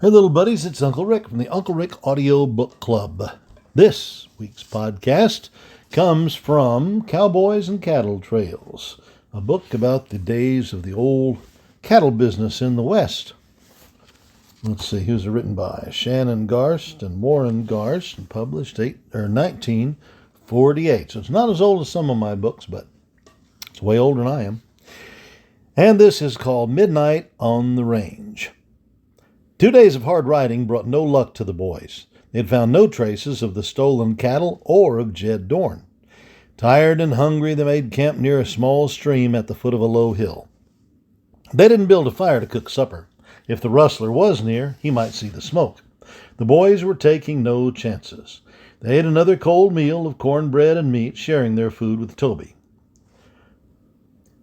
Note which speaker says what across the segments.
Speaker 1: Hey, little buddies, it's Uncle Rick from the Uncle Rick Audio Book Club. This week's podcast comes from Cowboys and Cattle Trails, a book about the days of the old cattle business in the West. Let's see, who's it written by? Shannon Garst and Warren Garst, and published 1948. So it's not as old as some of my books, but it's way older than I am. And this is called Midnight on the Range. 2 days of hard riding brought no luck to the boys. They had found no traces of the stolen cattle or of Jed Dorn. Tired and hungry, they made camp near a small stream at the foot of a low hill. They didn't build a fire to cook supper. If the rustler was near, he might see the smoke. The boys were taking no chances. They ate another cold meal of cornbread and meat, sharing their food with Toby.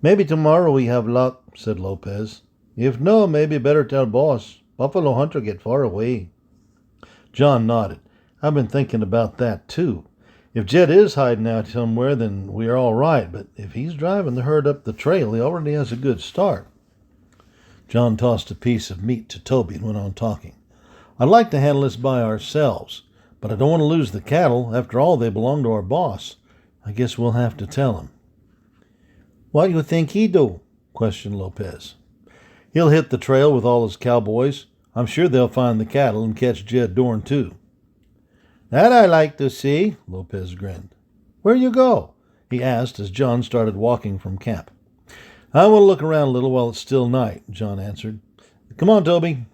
Speaker 1: "Maybe tomorrow we have luck," said Lopez. "If no, maybe better tell boss. Buffalo hunter get far away." John nodded. "I've been thinking about that, too. If Jed is hiding out somewhere, then we are all right. But if he's driving the herd up the trail, he already has a good start." John tossed a piece of meat to Toby and went on talking. "I'd like to handle this by ourselves, but I don't want to lose the cattle. After all, they belong to our boss. I guess we'll have to tell him." "What you think he do?" questioned Lopez. "He'll hit the trail with all his cowboys. I'm sure they'll find the cattle and catch Jed Dorn, too." "That I like to see," Lopez grinned. "Where you go?" he asked as John started walking from camp. "I want to look around a little while it's still night," John answered. "Come on, Toby."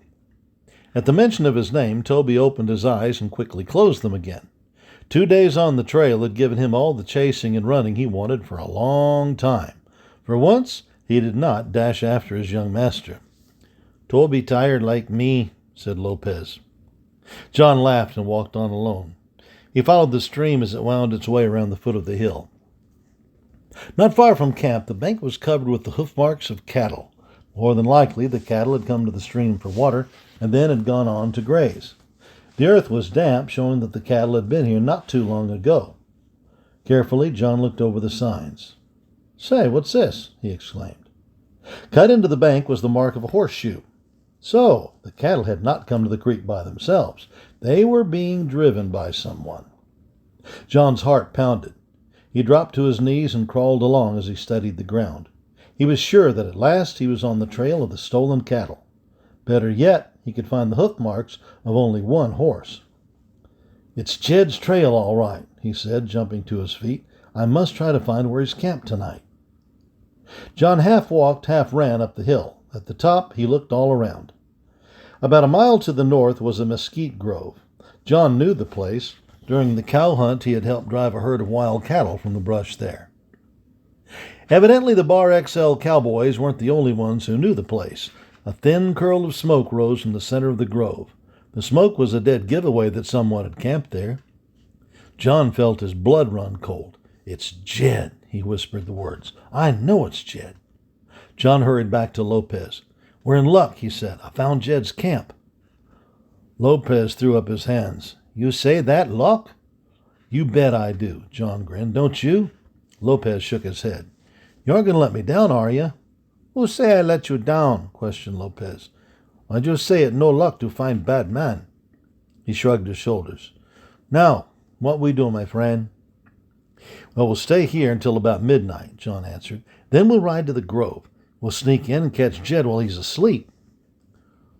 Speaker 1: At the mention of his name, Toby opened his eyes and quickly closed them again. 2 days on the trail had given him all the chasing and running he wanted for a long time. For once, he did not dash after his young master. "Toby tired like me," said Lopez. John laughed and walked on alone. He followed the stream as it wound its way around the foot of the hill. Not far from camp, the bank was covered with the hoof marks of cattle. More than likely, the cattle had come to the stream for water and then had gone on to graze. The earth was damp, showing that the cattle had been here not too long ago. Carefully, John looked over the signs. "Say, what's this?" he exclaimed. Cut into the bank was the mark of a horseshoe. So, the cattle had not come to the creek by themselves. They were being driven by someone. John's heart pounded. He dropped to his knees and crawled along as he studied the ground. He was sure that at last he was on the trail of the stolen cattle. Better yet, he could find the hoof marks of only one horse. "It's Jed's trail, all right," he said, jumping to his feet. "I must try to find where he's camped tonight." John half walked, half ran up the hill. At the top, he looked all around. About a mile to the north was a mesquite grove. John knew the place. During the cow hunt, he had helped drive a herd of wild cattle from the brush there. Evidently, the Bar XL cowboys weren't the only ones who knew the place. A thin curl of smoke rose from the center of the grove. The smoke was a dead giveaway that someone had camped there. John felt his blood run cold. "It's Jed," he whispered the words. "I know it's Jed." John hurried back to Lopez. "We're in luck," he said. "I found Jed's camp." Lopez threw up his hands. "You say that luck?" "You bet I do," John grinned. "Don't you?" Lopez shook his head. "You aren't going to let me down, are you?" "Who say I let you down?" questioned Lopez. "I just say it no luck to find bad man." He shrugged his shoulders. "Now, what we do, my friend?" "Well, we'll stay here until about midnight," John answered. "Then we'll ride to the grove. We'll sneak in and catch Jed while he's asleep."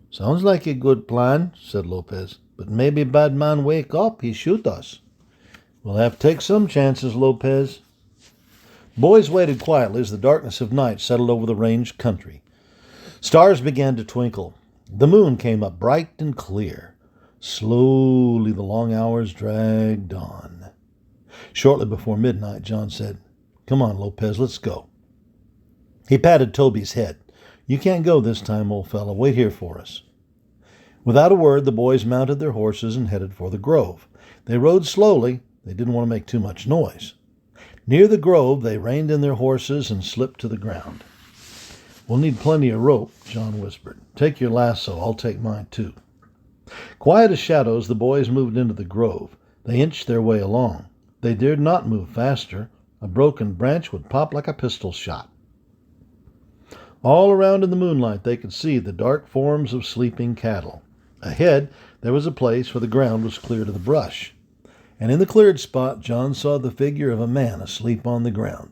Speaker 1: "Sounds like a good plan," said Lopez. "But maybe bad man wake up, he shoot us." "We'll have to take some chances, Lopez." Boys waited quietly as the darkness of night settled over the range country. Stars began to twinkle. The moon came up bright and clear. Slowly the long hours dragged on. Shortly before midnight, John said, "Come on, Lopez, let's go." He patted Toby's head. "You can't go this time, old fellow. Wait here for us." Without a word, the boys mounted their horses and headed for the grove. They rode slowly. They didn't want to make too much noise. Near the grove, they reined in their horses and slipped to the ground. "We'll need plenty of rope," John whispered. "Take your lasso. I'll take mine, too." Quiet as shadows, the boys moved into the grove. They inched their way along. They dared not move faster. A broken branch would pop like a pistol shot. All around in the moonlight they could see the dark forms of sleeping cattle. Ahead, there was a place where the ground was clear to the brush, and in the cleared spot John saw the figure of a man asleep on the ground.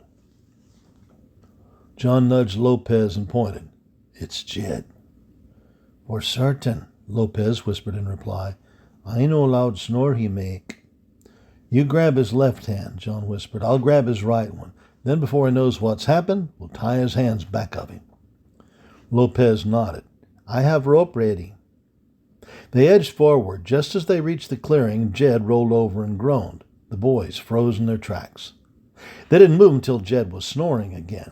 Speaker 1: John nudged Lopez and pointed. "It's Jed." "For certain," Lopez whispered in reply. "I know loud snore he make." "You grab his left hand," John whispered. "I'll grab his right one. Then before he knows what's happened, we'll tie his hands back of him." Lopez nodded. "I have rope ready." They edged forward. Just as they reached the clearing, Jed rolled over and groaned. The boys froze in their tracks. They didn't move until Jed was snoring again.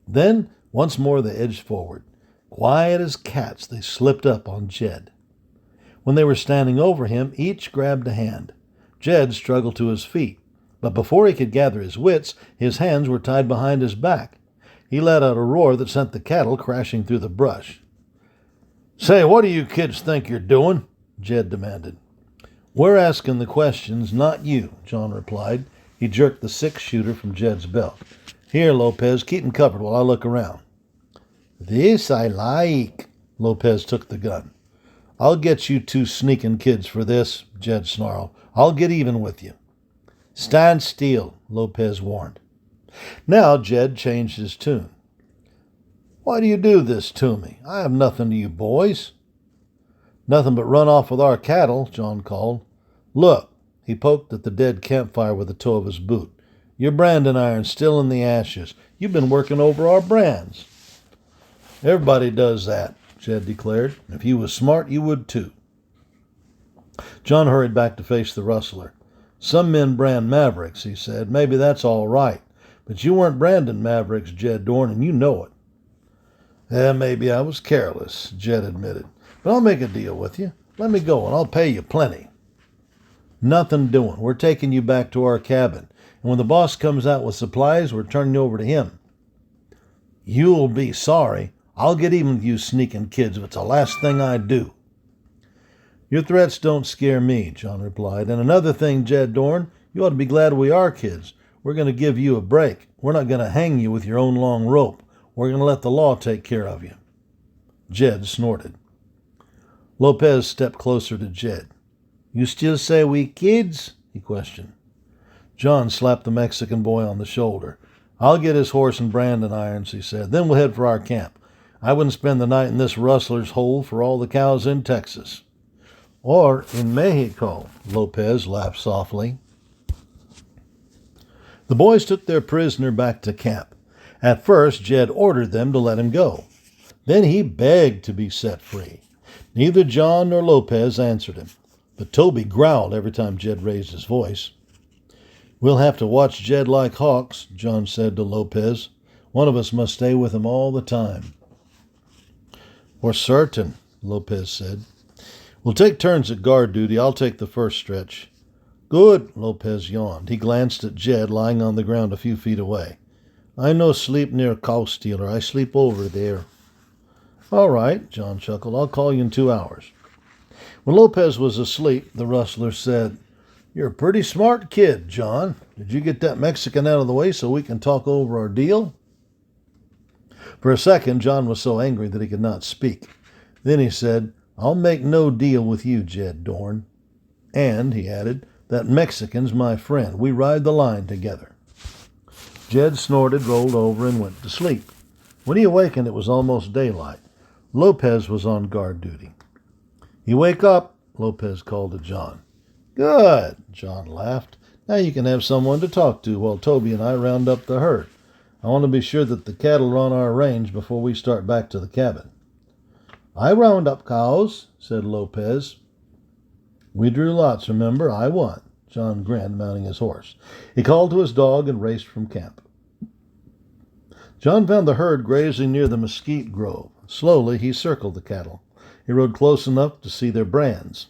Speaker 1: Then, once more, they edged forward. Quiet as cats, they slipped up on Jed. When they were standing over him, each grabbed a hand. Jed struggled to his feet, but before he could gather his wits, his hands were tied behind his back. He let out a roar that sent the cattle crashing through the brush. "Say, what do you kids think you're doing?" Jed demanded. "We're asking the questions, not you," John replied. He jerked the six-shooter from Jed's belt. "Here, Lopez, keep him covered while I look around." "This I like." Lopez took the gun. "I'll get you two sneaking kids for this," Jed snarled. "I'll get even with you." "Stand still," Lopez warned. Now Jed changed his tune. "Why do you do this to me? I have nothing to you boys." "Nothing but run off with our cattle," John called. "Look," he poked at the dead campfire with the toe of his boot. "Your branding iron's still in the ashes. You've been working over our brands." "Everybody does that," Jed declared. "If you was smart, you would too." John hurried back to face the rustler. "Some men brand mavericks," he said. "Maybe that's all right. But you weren't branding mavericks, Jed Dorn, and you know it." Maybe I was careless," Jed admitted. "But I'll make a deal with you. Let me go, and I'll pay you plenty." "Nothing doing. We're taking you back to our cabin. And when the boss comes out with supplies, we're turning you over to him." "You'll be sorry. I'll get even with you sneaking kids if it's the last thing I do." "Your threats don't scare me," John replied. "And another thing, Jed Dorn, you ought to be glad we are kids. We're going to give you a break. We're not going to hang you with your own long rope. We're going to let the law take care of you." Jed snorted. Lopez stepped closer to Jed. "You still say we kids?" he questioned. John slapped the Mexican boy on the shoulder. "I'll get his horse and branding irons," he said. "Then we'll head for our camp. I wouldn't spend the night in this rustler's hole for all the cows in Texas." "Or in Mexico," Lopez laughed softly. The boys took their prisoner back to camp. At first, Jed ordered them to let him go. Then he begged to be set free. Neither John nor Lopez answered him, but Toby growled every time Jed raised his voice. "We'll have to watch Jed like hawks," John said to Lopez. "One of us must stay with him all the time." "For certain," Lopez said. "We'll take turns at guard duty. I'll take the first stretch." "Good," Lopez yawned. He glanced at Jed lying on the ground a few feet away. "I no sleep near cow stealer. I sleep over there." "All right," John chuckled. "I'll call you in 2 hours." When Lopez was asleep, the rustler said, "You're a pretty smart kid, John. Did you get that Mexican out of the way so we can talk over our deal?" For a second, John was so angry that he could not speak. Then he said, "I'll make no deal with you, Jed Dorn. And," he added, "that Mexican's my friend. We ride the line together." Jed snorted, rolled over, and went to sleep. When he awakened, it was almost daylight. Lopez was on guard duty. "You wake up," Lopez called to John. "Good," John laughed. "Now you can have someone to talk to while Toby and I round up the herd. I want to be sure that the cattle are on our range before we start back to the cabin." "I round up cows," said Lopez. "We drew lots, remember? I won." John grinned, mounting his horse. He called to his dog and raced from camp. John found the herd grazing near the mesquite grove. Slowly he circled the cattle. He rode close enough to see their brands.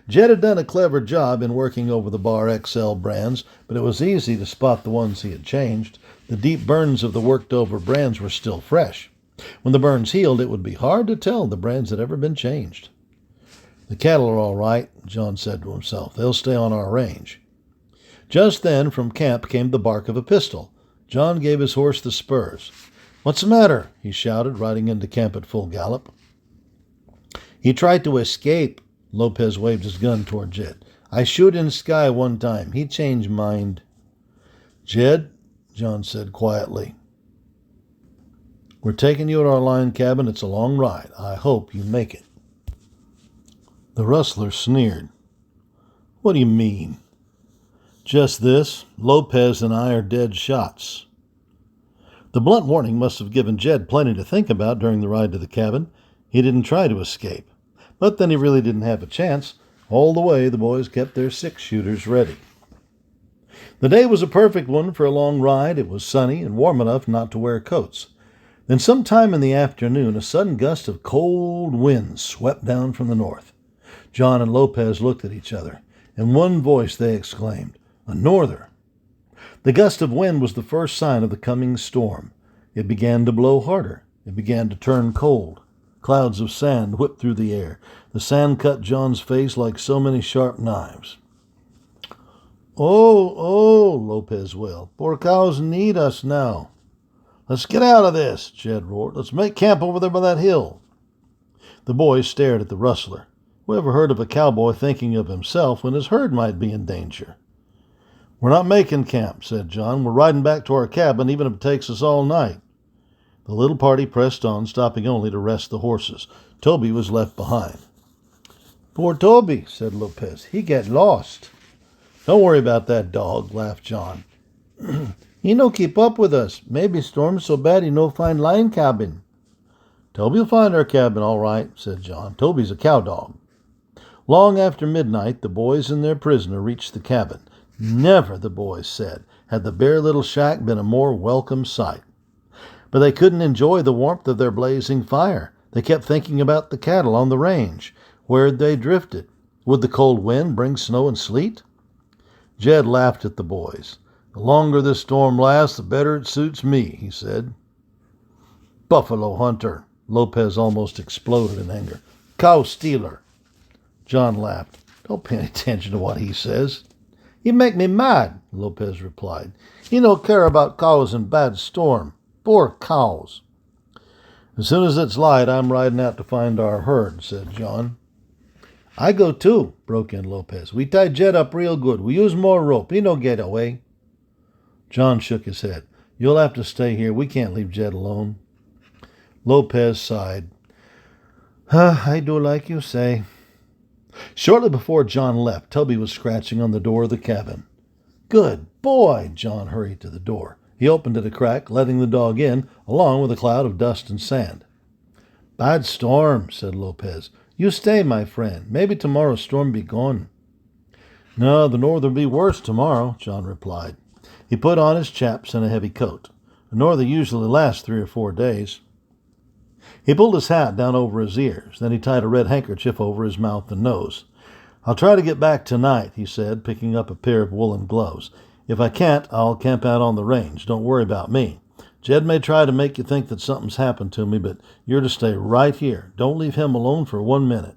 Speaker 1: Jed had done a clever job in working over the Bar XL brands, but it was easy to spot the ones he had changed. The deep burns of the worked-over brands were still fresh. When the burns healed, it would be hard to tell the brands had ever been changed. "The cattle are all right," John said to himself. "They'll stay on our range." Just then, from camp came the bark of a pistol. John gave his horse the spurs. "What's the matter?" he shouted, riding into camp at full gallop. "He tried to escape," Lopez waved his gun toward Jed. I shoot in sky one time. He changed mind. Jed, John said quietly, we're taking you to our line cabin. It's a long ride. I hope you make it. The rustler sneered. What do you mean? Just this. Lopez and I are dead shots. The blunt warning must have given Jed plenty to think about during the ride to the cabin. He didn't try to escape. But then he really didn't have a chance. All the way, the boys kept their six-shooters ready. The day was a perfect one for a long ride. It was sunny and warm enough not to wear coats. Then sometime in the afternoon, a sudden gust of cold wind swept down from the north. John and Lopez looked at each other. In one voice they exclaimed, "A norther!" The gust of wind was the first sign of the coming storm. It began to blow harder. It began to turn cold. Clouds of sand whipped through the air. The sand cut John's face like so many sharp knives. Oh, Lopez wailed. Poor cows need us now. Let's get out of this, Jed roared. Let's make camp over there by that hill. The boys stared at the rustler. Who ever heard of a cowboy thinking of himself when his herd might be in danger? We're not making camp, said John. We're riding back to our cabin, even if it takes us all night. The little party pressed on, stopping only to rest the horses. Toby was left behind. Poor Toby, said Lopez. He get lost. Don't worry about that dog, laughed John. He no keep up with us. Maybe storm so bad he no find line cabin. Toby'll find our cabin all right, said John. Toby's a cow dog. Long after midnight, the boys and their prisoner reached the cabin. Never, the boys said, had the bare little shack been a more welcome sight. But they couldn't enjoy the warmth of their blazing fire. They kept thinking about the cattle on the range. Where'd they drifted? Would the cold wind bring snow and sleet? Jed laughed at the boys. The longer this storm lasts, the better it suits me, he said. Buffalo hunter, Lopez almost exploded in anger. Cow stealer. John laughed. Don't pay any attention to what he says. He make me mad, Lopez replied. He no care about cows in bad storm. Poor cows. As soon as it's light, I'm riding out to find our herd, said John. I go too, broke in Lopez. We tie Jed up real good. We use more rope. He no get away. John shook his head. You'll have to stay here. We can't leave Jed alone. Lopez sighed. I do like you say. Shortly before John left, Toby was scratching on the door of the cabin. Good boy! John hurried to the door. He opened it a crack, letting the dog in, along with a cloud of dust and sand. Bad storm, said Lopez. You stay, my friend. Maybe tomorrow's storm be gone. No, the norther'll be worse tomorrow, John replied. He put on his chaps and a heavy coat. The norther usually lasts 3 or 4 days. He pulled his hat down over his ears. Then he tied a red handkerchief over his mouth and nose. I'll try to get back tonight, he said, picking up a pair of woolen gloves. If I can't, I'll camp out on the range. Don't worry about me. Jed may try to make you think that something's happened to me, but you're to stay right here. Don't leave him alone for 1 minute.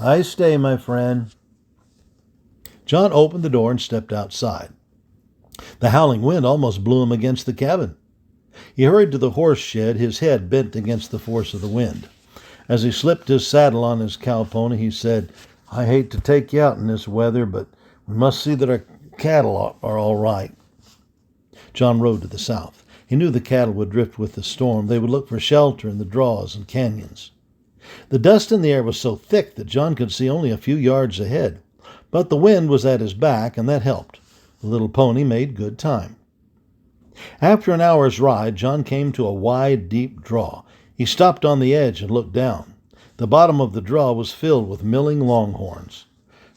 Speaker 1: I stay, my friend. John opened the door and stepped outside. The howling wind almost blew him against the cabin. He hurried to the horse shed, his head bent against the force of the wind. As he slipped his saddle on his cow pony, he said, I hate to take you out in this weather, but we must see that our cattle are all right. John rode to the south. He knew the cattle would drift with the storm. They would look for shelter in the draws and canyons. The dust in the air was so thick that John could see only a few yards ahead. But the wind was at his back, and that helped. The little pony made good time. After an hour's ride, John came to a wide, deep draw. He stopped on the edge and looked down. The bottom of the draw was filled with milling longhorns.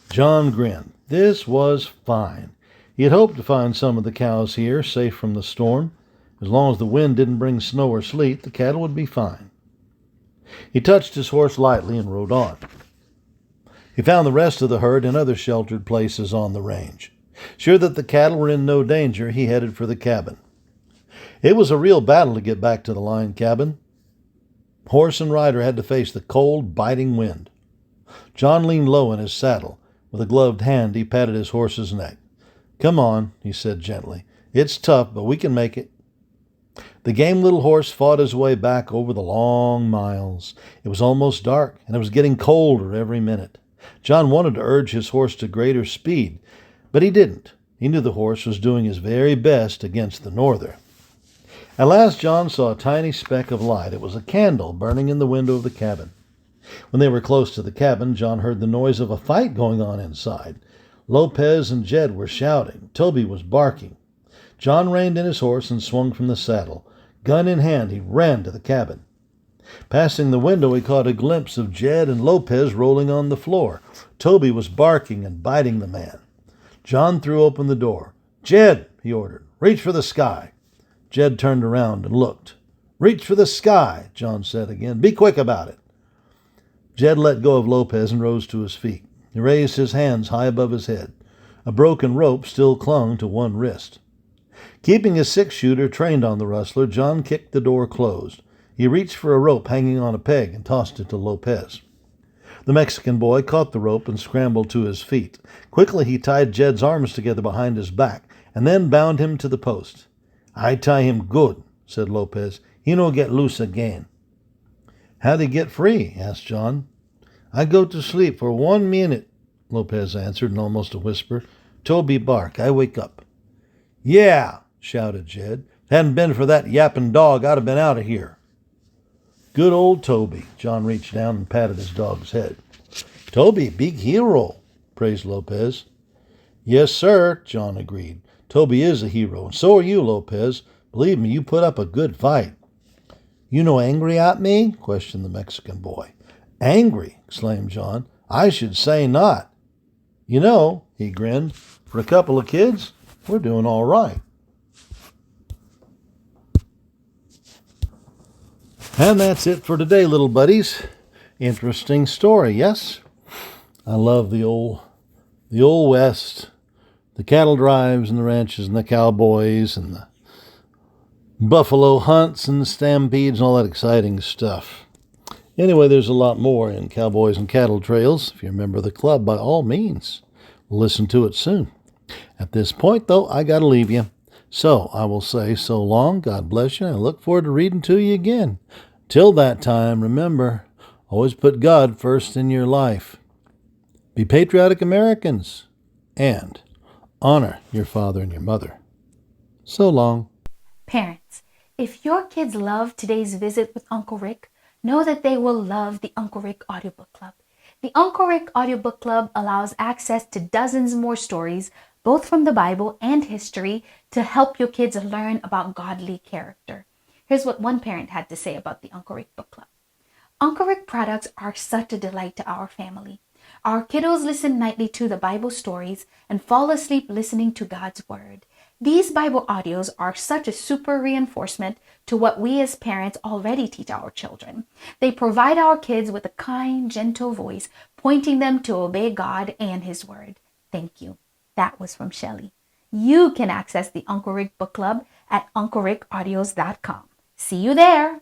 Speaker 1: John grinned. This was fine. He had hoped to find some of the cows here, safe from the storm. As long as the wind didn't bring snow or sleet, the cattle would be fine. He touched his horse lightly and rode on. He found the rest of the herd in other sheltered places on the range. Sure that the cattle were in no danger, he headed for the cabin. It was a real battle to get back to the line cabin. Horse and rider had to face the cold, biting wind. John leaned low in his saddle. With a gloved hand, he patted his horse's neck. Come on, he said gently. It's tough, but we can make it. The game little horse fought his way back over the long miles. It was almost dark, and it was getting colder every minute. John wanted to urge his horse to greater speed, but he didn't. He knew the horse was doing his very best against the norther. At last John saw a tiny speck of light. It was a candle burning in the window of the cabin. When they were close to the cabin, John heard the noise of a fight going on inside. Lopez and Jed were shouting. Toby was barking. John reined in his horse and swung from the saddle. Gun in hand, he ran to the cabin. Passing the window, he caught a glimpse of Jed and Lopez rolling on the floor. Toby was barking and biting the man. John threw open the door. "Jed," he ordered, "reach for the sky." Jed turned around and looked. "Reach for the sky," John said again. "Be quick about it." Jed let go of Lopez and rose to his feet. He raised his hands high above his head. A broken rope still clung to one wrist. Keeping his six-shooter trained on the rustler, John kicked the door closed. He reached for a rope hanging on a peg and tossed it to Lopez. The Mexican boy caught the rope and scrambled to his feet. Quickly he tied Jed's arms together behind his back and then bound him to the post. "I tie him good," said Lopez. "He no get loose again." "How'd he get free?" asked John. "I go to sleep for 1 minute," Lopez answered in almost a whisper. "Toby bark. I wake up." "Yeah!" shouted Jed. "Hadn't been for that yapping dog, I'd have been out of here." "Good old Toby." John reached down and patted his dog's head. "Toby, big hero," praised Lopez. "Yes, sir," John agreed. "Toby is a hero, and so are you, Lopez. Believe me, you put up a good fight." "You no angry at me?" questioned the Mexican boy. "Angry?" exclaimed John. "I should say not. You know," he grinned, "for a couple of kids, we're doing all right." And that's it for today, little buddies. Interesting story, yes? I love the old West, the cattle drives and the ranches and the cowboys and the buffalo hunts and the stampedes and all that exciting stuff. Anyway, there's a lot more in Cowboys and Cattle Trails. If you're a member of the club, by all means, listen to it soon. At this point, though, I got to leave you. So I will say so long, God bless you, and I look forward to reading to you again. Till that time, remember, always put God first in your life. Be patriotic Americans, and honor your father and your mother. So long.
Speaker 2: Parents, if your kids love today's visit with Uncle Rick, know that they will love the Uncle Rick Audiobook Club. The Uncle Rick Audiobook Club allows access to dozens more stories, both from the Bible and history, to help your kids learn about godly character. Here's what one parent had to say about the Uncle Rick Book Club. Uncle Rick products are such a delight to our family. Our kiddos listen nightly to the Bible stories and fall asleep listening to God's Word. These Bible audios are such a super reinforcement to what we as parents already teach our children. They provide our kids with a kind, gentle voice, pointing them to obey God and His Word. Thank you. That was from Shelley. You can access the Uncle Rick Book Club at UncleRickAudios.com. See you there.